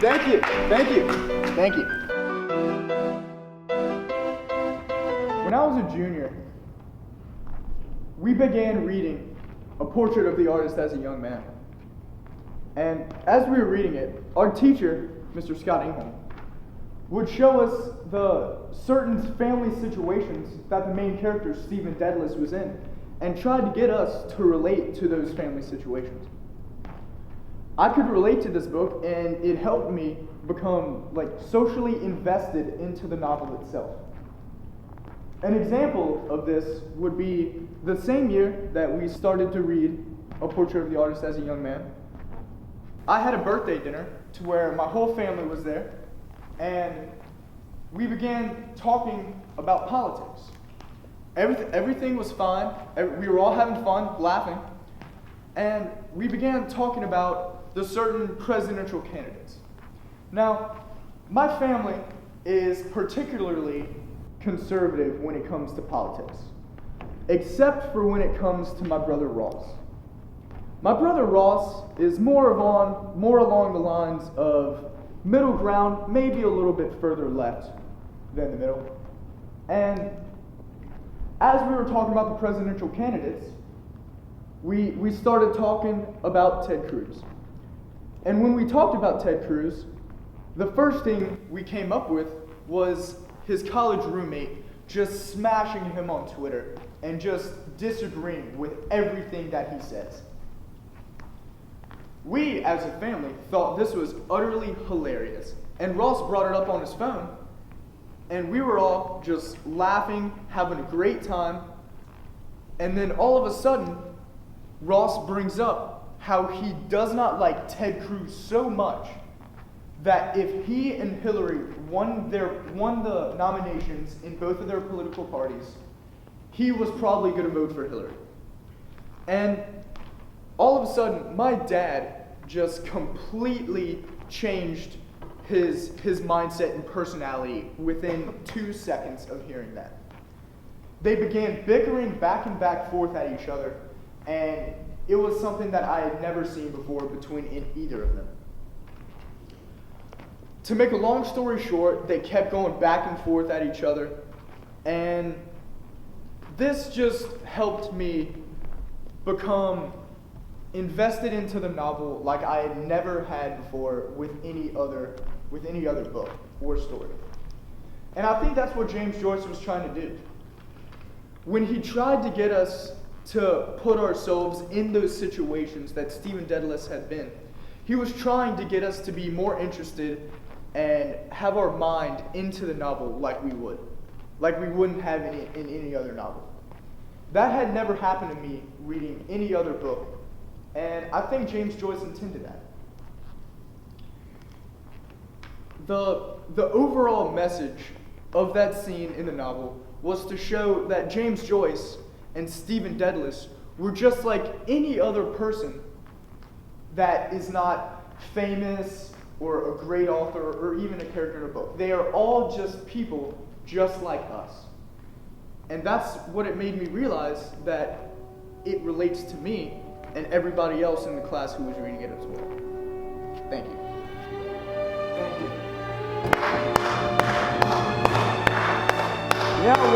Thank you. Thank you. Thank you. When I was a junior, we began reading A Portrait of the Artist as a Young Man. And as we were reading it, our teacher, Mr. Scott Ingham, would show us the certain family situations that the main character, Stephen Dedalus, was in, and tried to get us to relate to those family situations. I could relate to this book, and it helped me become socially invested into the novel itself. An example of this would be the same year that we started to read A Portrait of the Artist as a Young Man. I had a birthday dinner to where my whole family was there, and we began talking about politics. Everything was fine. We were all having fun, laughing, and we began talking about the certain presidential candidates. Now, my family is particularly conservative when it comes to politics, except for when it comes to my brother Ross. My brother Ross is more along the lines of middle ground, maybe a little bit further left than the middle. And as we were talking about the presidential candidates, we started talking about Ted Cruz. And when we talked about Ted Cruz, the first thing we came up with was his college roommate just smashing him on Twitter and just disagreeing with everything that he says. We, as a family, thought this was utterly hilarious. And Ross brought it up on his phone, and we were all just laughing, having a great time. And then all of a sudden, Ross brings up how he does not like Ted Cruz so much that if he and Hillary won the nominations in both of their political parties, he was probably going to vote for Hillary. And all of a sudden, my dad just completely changed his mindset and personality within 2 seconds of hearing that. They began bickering back and forth at each other, and it was something that I had never seen before between either of them. To make a long story short, they kept going back and forth at each other, and this just helped me become invested into the novel like I had never had before with any other book or story. And I think that's what James Joyce was trying to do. When he tried to get us to put ourselves in those situations that Stephen Dedalus had been, he was trying to get us to be more interested and have our mind into the novel like we wouldn't have in any other novel. That had never happened to me reading any other book, and I think James Joyce intended that. The overall message of that scene in the novel was to show that James Joyce and Stephen Dedalus were just like any other person that is not famous or a great author or even a character in a book. They are all just people just like us. And that's what it made me realize that it relates to me and everybody else in the class who was reading it as well. Thank you. Thank you. Yeah,